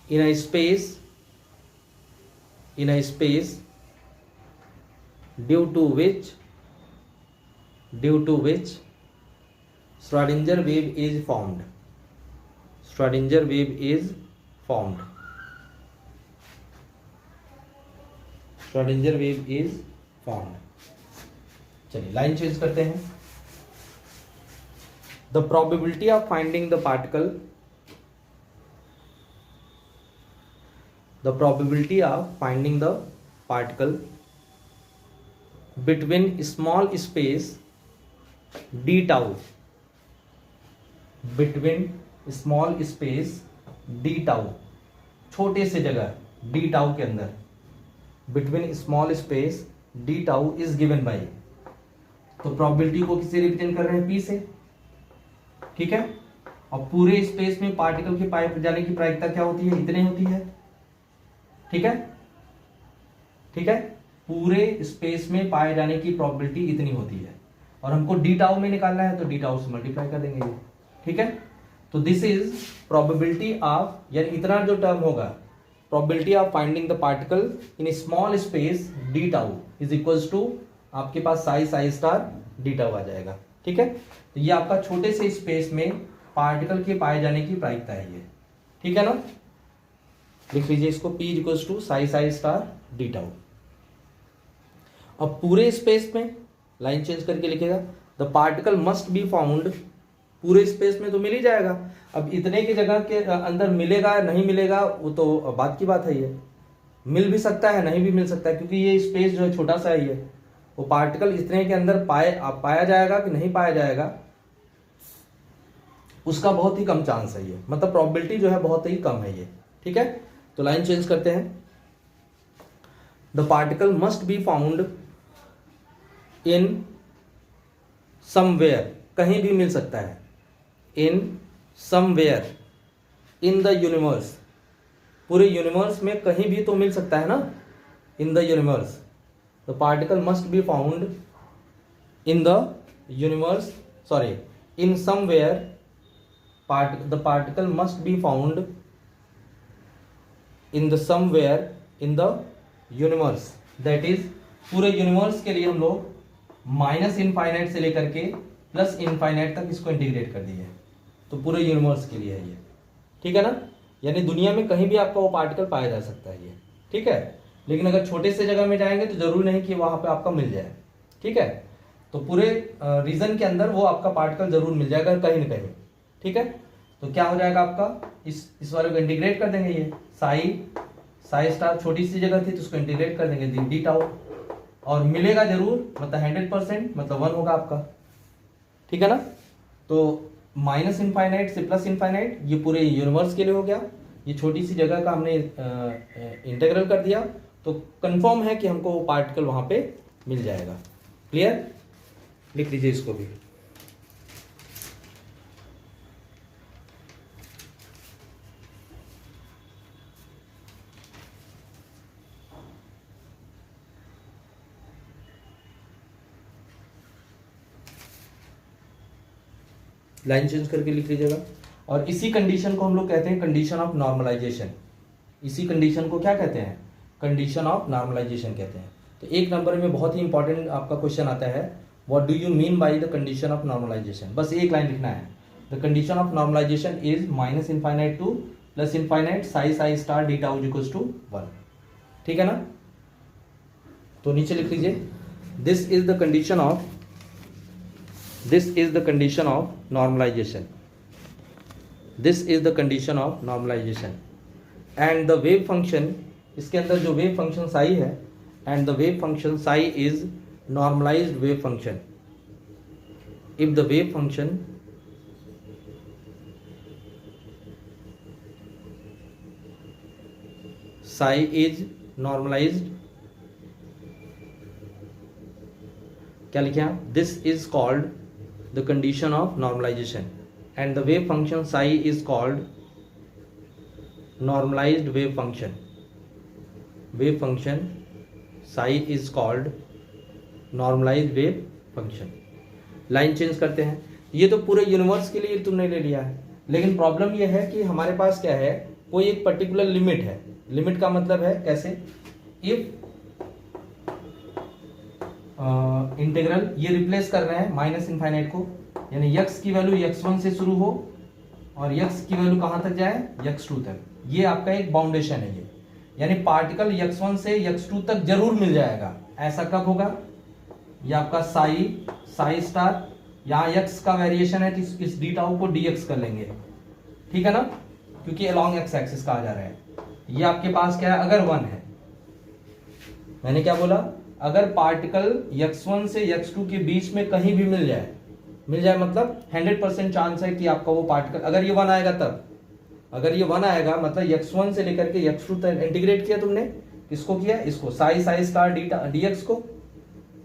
in a space due to which Schrödinger wave is formed. Schrödinger wave is formed. Schrödinger wave is formed. चलिए line change करते हैं. The probability of finding the particle, the probability of finding the particle between small space d tau, between small space d tau, छोटे से जगह d tau के अंदर, between small space d tau is given by, तो probability को किससे represent कर रहे हैं, p से. ठीक है. और पूरे स्पेस में पार्टिकल के पाए जाने की प्रायिकता क्या होती है, इतने होती है. ठीक है. ठीक है. पूरे स्पेस में पाए जाने की प्रोबेबिलिटी इतनी होती है और हमको डी टाउ में निकालना है तो डी टाउ से मल्टीप्लाई कर देंगे ये. ठीक है. तो दिस इज प्रोबेबिलिटी ऑफ, यानी इतना जो टर्म होगा, probability of finding the particle in small space D tau is equals to आपके पास साई स्टार डी टाउ आ जाएगा. ठीक है. तो ये आपका छोटे से स्पेस में पार्टिकल के पाए जाने की प्रायिकता है ये. ठीक है ना. लिख लीजिए इसको, P equals to psi star D tau. अब पूरे स्पेस में लाइन चेंज करके लिखेगा, the particle must be found. पूरे स्पेस में तो मिल ही जाएगा. अब इतने की जगह के अंदर मिलेगा नहीं मिलेगा वो तो बात की बात है. ये मिल भी सकता है नहीं भी मिल सकता है, क्योंकि ये स्पेस जो है छोटा सा है, ये वो पार्टिकल इतने के अंदर पाया जाएगा कि नहीं पाया जाएगा उसका बहुत ही कम चांस है ये, मतलब प्रोबेबिलिटी जो है बहुत ही कम है ये. ठीक है. तो लाइन चेंज करते हैं. The particle must be found in somewhere, कहीं भी मिल सकता है, in somewhere in the universe. पूरे यूनिवर्स में कहीं भी तो मिल सकता है ना, in the universe. The particle must be found in the universe, sorry, in somewhere. The particle must be found in the somewhere in the universe. That is पूरे universe के लिए हम लोग माइनस इनफाइनाइट से लेकर के प्लस इनफाइनाइट तक इसको इंटीग्रेट कर दिए. तो पूरे यूनिवर्स के लिए है ये. ठीक है ना. यानी दुनिया में कहीं भी आपका वो पार्टिकल पाया जा सकता है ये. ठीक है. लेकिन अगर छोटे से जगह में जाएंगे तो जरूरी नहीं कि वहां पे आपका मिल जाए. ठीक है. तो पूरे रीजन के अंदर वो आपका पार्टिकल जरूर मिल जाएगा कहीं ना कहीं. ठीक है. तो क्या हो जाएगा आपका, इस वाले को इंटीग्रेट कर देंगे. ये साई स्टार छोटी सी जगह थी तो उसको इंटीग्रेट कर देंगे डी टाउ, और मिलेगा जरूर, मतलब 100%, मतलब 1 होगा आपका. ठीक है ना. तो माइनस इनफाइनाइट से प्लस इनफाइनाइट ये पूरे यूनिवर्स के लिए हो गया. ये छोटी सी जगह का हमने इंटीग्रल कर दिया तो कंफर्म है कि हमको वो पार्टिकल वहां पे मिल जाएगा. क्लियर. लिख लीजिए इसको भी. लाइन चेंज करके लिख लीजिएगा. और इसी कंडीशन को हम लोग कहते हैं कंडीशन ऑफ नॉर्मलाइजेशन. इसी कंडीशन को क्या कहते हैं, कंडीशन ऑफ नॉर्मलाइजेशन कहते हैं. तो एक नंबर में बहुत ही इंपॉर्टेंट आपका क्वेश्चन आता है, what do you mean by the condition of normalization. बस एक लाइन लिखना है. The condition of normalization is minus infinite to plus infinite psi star D tau equals to 1. ठीक है ना. तो नीचे लिख लीजिए, this is the condition of normalization. This is the condition of normalization. And the wave function, इसके अंदर जो wave function psi है, and the wave function psi is normalized wave function. If the wave function psi is normalized, क्या लिखे आप, this is called the condition of normalization, and the wave function psi is called normalized wave function. Wave function psi is called normalized wave function. Line change करते हैं। ये तो पूरे universe के लिए तुमने ले लिया है, लेकिन प्रॉब्लम ये है कि हमारे पास क्या है, कोई एक पर्टिकुलर लिमिट है। लिमिट का मतलब है कैसे, इफ इंटीग्रल, ये रिप्लेस कर रहे हैं माइनस इनफाइनाइट को, यानी x की वैल्यू x1 से शुरू हो और x की वैल्यू कहां तक जाए, x2 तक। ये आपका एक बाउंडेशन है ये, यानी पार्टिकल x1 से x2 तक जरूर मिल जाएगा। ऐसा कब होगा, ये आपका साई स्टार, यहाँ x का वेरिएशन है तो इस डी टाउ को dx कर लेंगे, ठीक है ना, क्योंकि अलोंग x एक्सिस कहा जा रहा है। ये आपके पास क्या है, अगर 1 है, मैंने क्या बोला, अगर पार्टिकल x1 से x2 के बीच में कहीं भी मिल जाए मतलब 100% चांस है कि आपका वो पार्टिकल, अगर ये 1 आएगा तब, अगर ये 1 आएगा मतलब x1 से लेकर के x2 तक इंटीग्रेट किया तुमने, किसको किया, इसको साई स्टार dx को,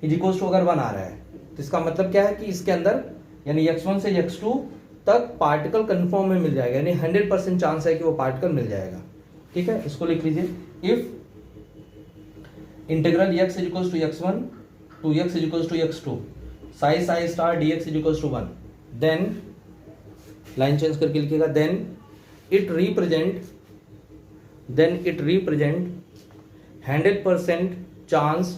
इज इक्वल टू अगर 1 आ रहा है तो इसका मतलब क्या है कि इसके अंदर यानी x1 से x2 तक पार्टिकल कंफर्म में मिल जाएगा, यानी 100% चांस है कि वो पार्टिकल मिल जाएगा। ठीक है, इसको लिख लीजिए, if integral x is equal to x1 to x is equal to x2 psi star dx is equal to 1, then line change करके लिखिएगा, then it represent 100% chance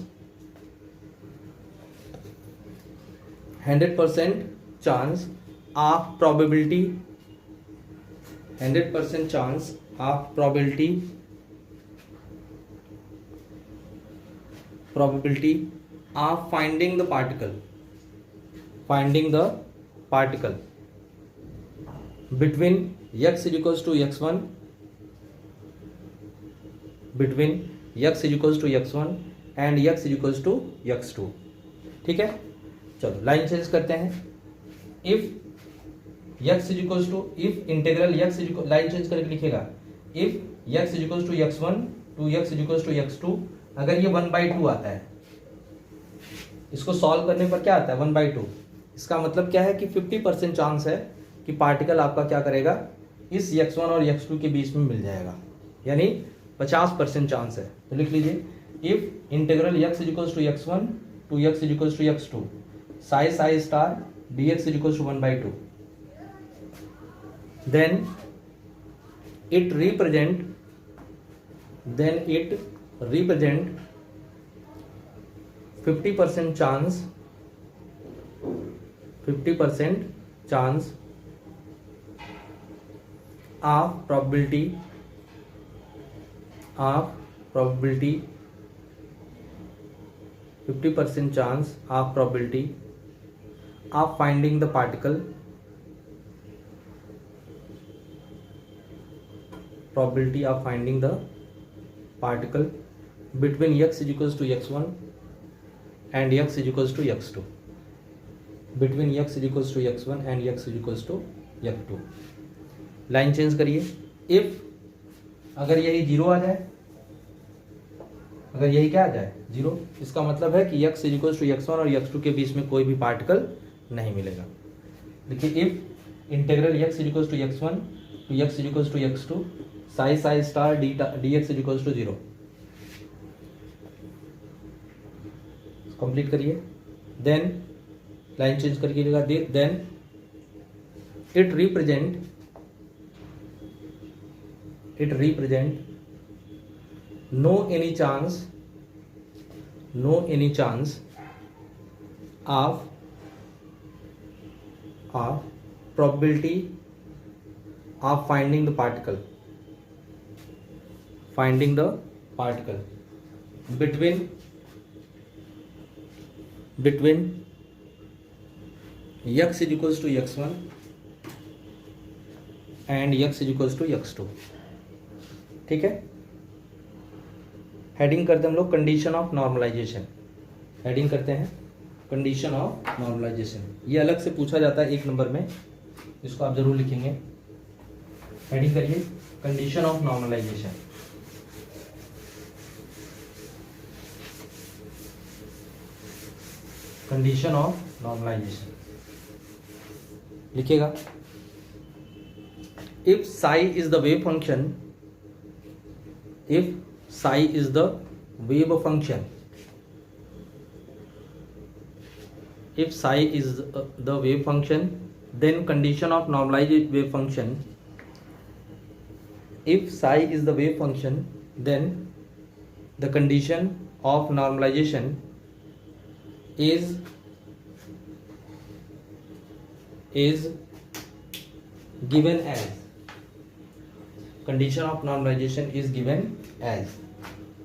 100% chance of probability 100% chance of probability of finding the particle between x is equals to x1 and x is equals to x2। ठीक है, चलो line change करते हैं। If x is equals to, if integral x is equal, line change करके लिखेगा, if x is equals to x1 to x is equals to x2, अगर ये 1/2 आता है, इसको सॉल्व करने पर क्या आता है 1/2, इसका मतलब क्या है कि 50% चांस है कि पार्टिकल आपका क्या करेगा, इस x1 और x2 के बीच में मिल जाएगा, यानी 50% चांस है। तो लिख लीजिए, if integral x is equals to x1 to x is equals to x2 psi star dx is equals to 1/2, then it represent 50% chance of probability of 50% chance of probability of finding the particle between x is equals to x1 and x is equals to x2, between x is equals to x1 and x is equals to x2। Line change करिए, if अगर यही 0 आ जाए, अगर यही क्या आ जाए 0, इसका मतलब है कि x is equals to x1 और x2 के बीच में कोई भी पार्टिकल नहीं मिलेगा। देखिए, if integral x is equals to x1 to x is equals to x2 psi star dx is equals to 0, complete करिए, देन लाइन चेंज करके लिखा, then it represent no any chance of probability of finding the particle between x is equals to x1 and x is equals to x2। ठीक है, heading करते हैं हम लोग condition of normalisation, heading करते हैं कंडीशन ऑफ नॉर्मलाइजेशन। ये अलग से पूछा जाता है 1 नंबर में, इसको आप जरूर लिखेंगे। हेडिंग करिए condition of normalization. Condition of normalization लिखिएगा, if psi is the wave function, if psi is the wave function if psi is the wave function, then condition of normalized wave function, if psi is the wave function, then the condition of normalization is given as, condition of normalization is given as,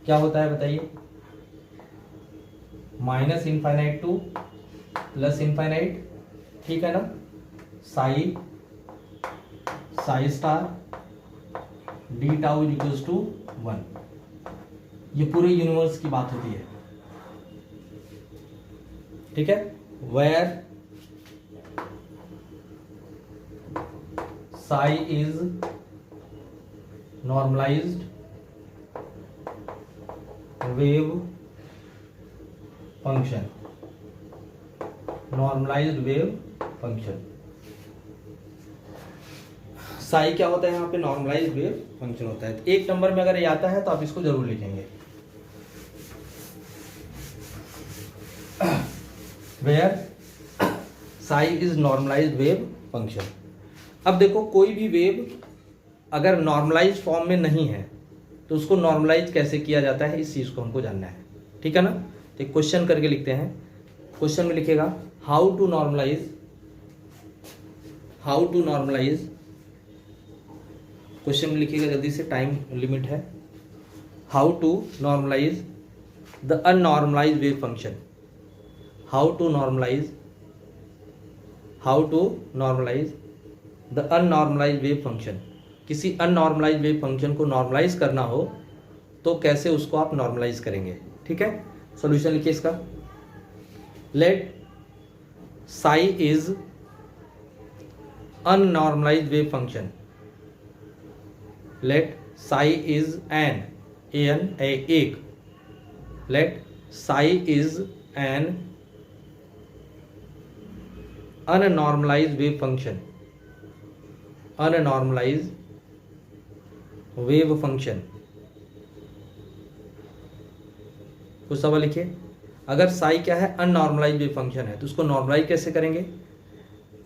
क्या होता है बताइए, minus infinite to plus infinite, ठीक है ना, psi star D tau equals to 1, ये पूरे universe की बात होती है, ठीक है, where psi is normalized wave function, normalized wave function, psi क्या होता है यहाँ पे, नॉर्मलाइज्ड वेव फंक्शन होता है। एक नंबर में अगर ये आता है तो आप इसको जरूर लिखेंगे, where psi is normalized wave function. अब देखो कोई भी वेव अगर नॉर्मलाइज्ड फॉर्म में नहीं है तो उसको नॉर्मलाइज कैसे किया जाता है, इस चीज को हमको जानना है, ठीक है ना। तो एक क्वेश्चन करके लिखते हैं, क्वेश्चन में लिखेगा हाउ टू नॉर्मलाइज, क्वेश्चन में लिखिएगा जल्दी से, टाइम लिमिट है, how to normalize the unnormalized wave function, how to normalize the unnormalized wave function. किसी अननॉर्मलाइज्ड वेव फंक्शन को नॉर्मलाइज करना हो तो कैसे उसको आप नॉर्मलाइज करेंगे, ठीक है। सॉल्यूशन लिखिए इसका, let psi is unnormalized wave function, let psi is एक, let psi is an unnormalized wave function, unnormalized wave function. कुछ सवाल लिखिए, अगर साई क्या है, अननॉर्मलाइज्ड वेव फंक्शन है, तो उसको नॉर्मलाइज कैसे करेंगे।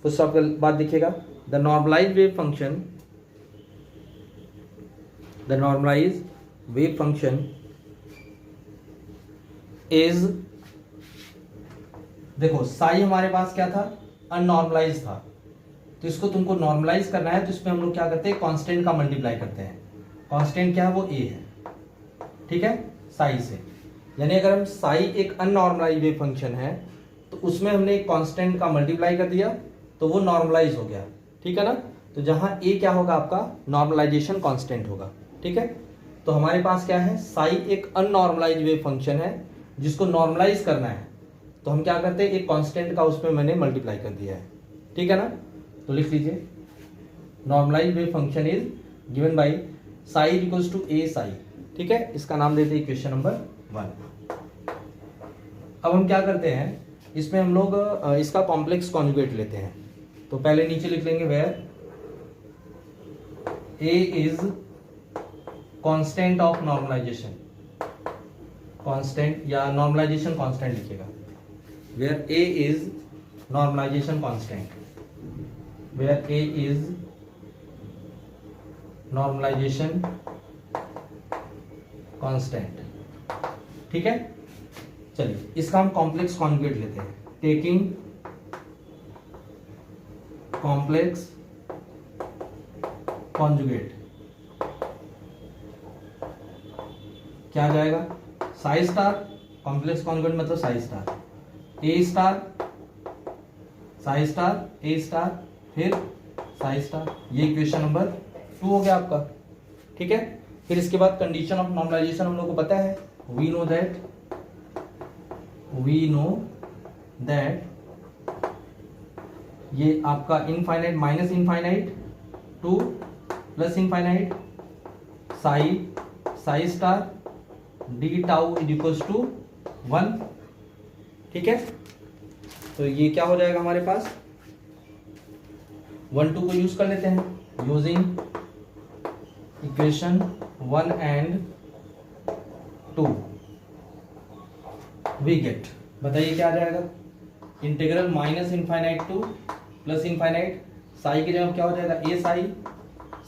कुछ सवाल बात दिखेगा, the normalized wave function is, देखो साई हमारे पास क्या था, अननॉर्मलाइज था, तो इसको तुमको नॉर्मलाइज करना है, तो इसमें हम लोग क्या करते हैं, कांस्टेंट का मल्टीप्लाई करते हैं। कांस्टेंट क्या है, वो ए है, ठीक है, साई से। यानी अगर हम साई एक अननॉर्मलाइज वेव फंक्शन है तो उसमें हमने एक कांस्टेंट का मल्टीप्लाई कर दिया तो वो नॉर्मलाइज हो गया, ठीक है ना। तो जहां ए क्या होगा, आपका नॉर्मलाइजेशन कांस्टेंट होगा, ठीक है। तो हमारे पास क्या है, साई एक अननॉर्मलाइज वेव फंक्शन है जिसको नॉर्मलाइज करना है, तो हम क्या करते हैं, एक कांस्टेंट का उसमें मैंने मल्टीप्लाई कर दिया है, ठीक है ना। तो लिख लीजिए, normalize wave function is given by psi equals to A psi, ठीक है। इसका नाम देते हैं इक्वेशन नंबर 1। अब हम क्या करते हैं, इसमें हम लोग इसका कॉम्प्लेक्स कॉन्जुगेट लेते हैं। तो पहले नीचे लिख लेंगे where A is constant of normalization, constant या नॉर्मलाइजेशन कांस्टेंट लिखिएगा, where A is normalization constant, where A is normalization constant, ठीक है। चलिए इसका हम कॉम्प्लेक्स कॉन्जुगेट लेते हैं, टेकिंग कॉम्प्लेक्स कॉन्जुगेट, क्या आ जाएगा, साई स्टार, कॉम्प्लेक्स कॉन्जुगेट मतलब साई स्टार, ए स्टार, साई स्टार, ए स्टार, फिर साई स्टार। ये इक्वेशन नंबर 2 हो गया आपका, ठीक है। फिर इसके बाद कंडीशन ऑफ नॉर्मलाइजेशन हम लोग को पता है, वी नो दैट ये आपका infinite minus infinite to plus infinite psi star D tau equals to 1, ठीक है। तो ये क्या हो जाएगा हमारे पास, 1 2 को यूज कर लेते हैं, using equation 1 and 2 we get, बताइए क्या आ जाएगा, integral minus infinite to plus infinite, psi की जगह क्या हो जाएगा ए साई,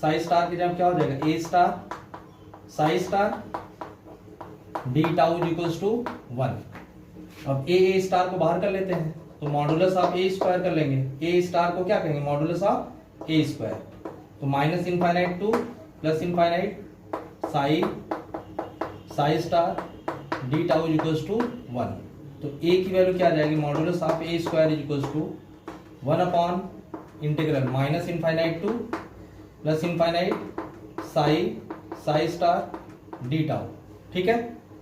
साई स्टार की जगह क्या हो जाएगा A star psi star D tau equals to 1। अब ए स्टार को बाहर कर लेते हैं तो मॉडुलस ऑफ ए स्क्वायर कर लेंगे, ए स्टार को क्या कहेंगे मॉडुलस ऑफ ए स्क्वायर, तो minus infinite to plus infinite psi psi star D tau equals to 1। तो ए की वैल्यू क्या आ जाएगी modulus of A square equals to 1 upon integral minus infinite to plus infinite psi psi star D tau. ठीक है,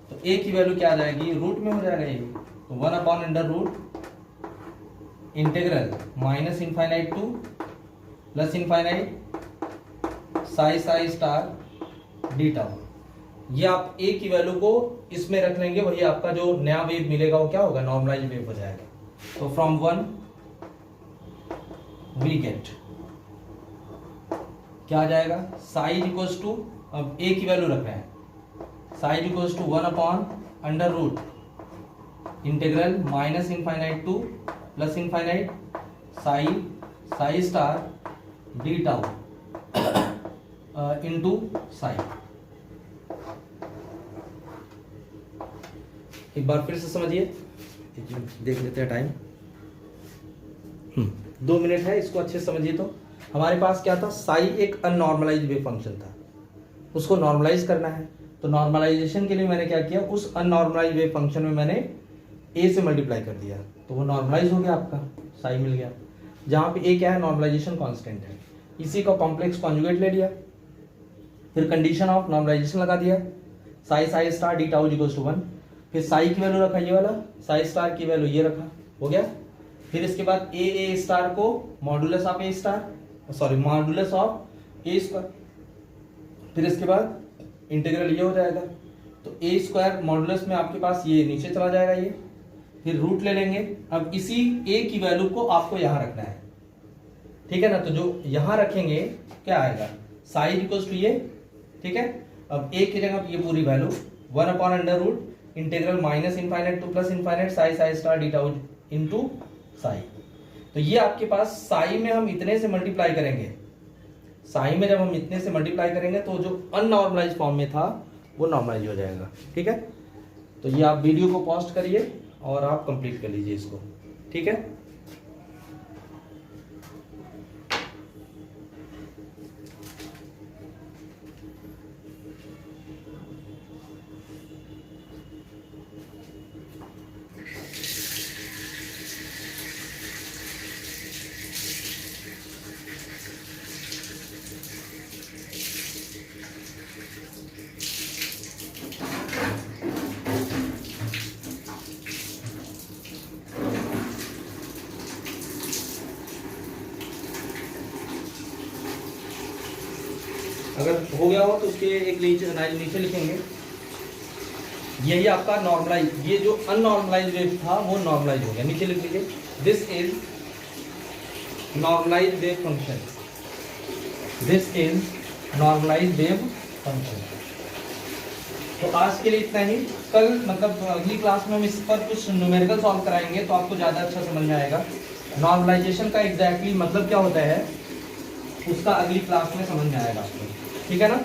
तो A की value क्या आ जाएगी रूट में हो जाएगा ये, तो 1 upon under root integral minus infinite to plus infinite psi psi star D tau. ये आप ए की वैल्यू को इसमें रख लेंगे, वही आपका जो नया वेव मिलेगा वो क्या होगा नॉर्मलाइज वेव हो जाएगा। तो फ्रॉम 1 वी गेट क्या आ जाएगा साइज इक्वल्स टू, अब ए की वैल्यू रख रहे हैं, psi is equals to 1 upon under root integral minus infinite to plus infinite psi psi star D tau into psi. एक बार फिर से समझिए, देख लेते हैं टाइम 2 मिनट है, इसको अच्छे से समझिए। तो हमारे पास क्या था साई एक अननॉर्मलाइज्ड वेव फंक्शन था, उसको नॉर्मलाइज करना है। तो नॉर्मलाइजेशन के लिए मैंने क्या किया उस अननॉर्मलाइज्ड वेव फंक्शन में मैंने ए से मल्टीप्लाई कर दिया, तो वो नॉर्मलाइज हो गया, आपका साई मिल गया। जहां पे ए क्या है नॉर्मलाइजेशन कांस्टेंट है, इसी का कॉम्प्लेक्स कॉन्जुगेट ले लिया, फिर कंडीशन ऑफ नॉर्मलाइजेशन लगा दिया, psi psi star D tau equals to 1, फिर साई की वैल्यू रखा ये वाला, साई स्टार की वैल्यू ये रखा, हो गया। फिर इसके बाद ए स्टार को modulus of A star sorry modulus of A square, फिर इसके बाद इंटीग्रल ये हो जाएगा, तो ए स्क्वायर मॉडुलस में आपके पास ये नीचे चला जाएगा ये, फिर रूट ले लेंगे। अब इसी ए की वैल्यू को आपको यहां रखना है, ठीक है ना, तो जो यहां रखेंगे क्या आएगा साइज इक्वल्स टू ये, ठीक है। अब ए की जगह ये पूरी value 1 upon under root integral minus infinite to plus infinite psi psi star D tau into psi. तो ये आपके पास साई में हम इतने से मल्टीप्लाई करेंगे, साई में जब हम इतने से मल्टीप्लाई करेंगे तो जो अननॉर्मलाइज फॉर्म में था वो नॉर्मलाइज हो जाएगा, ठीक है। तो ये आप वीडियो को पॉज करिए और आप कंप्लीट कर लीजिए इसको, ठीक है। अगर हो गया हो तो उसके एक नीचे लिखेंगे, यही आपका नॉर्मलाइज, ये जो अननॉर्मलाइज वेव था वो नॉर्मलाइज हो गया, नीचे लिख लीजिए this is normalize wave function, this is normalize wave function. तो आज के लिए इतना ही, कल मतलब अगली क्लास में हम इस पर कुछ न्यूमेरिकल सॉल्व कराएंगे तो आपको ज़्यादा अच्छा समझ में आएगा। नॉर्मलाइजेशन का एग्जैक्टली मतलब क्या होता है उसका अगली क्लास में समझ में आएगा आपको, ठीक है ना।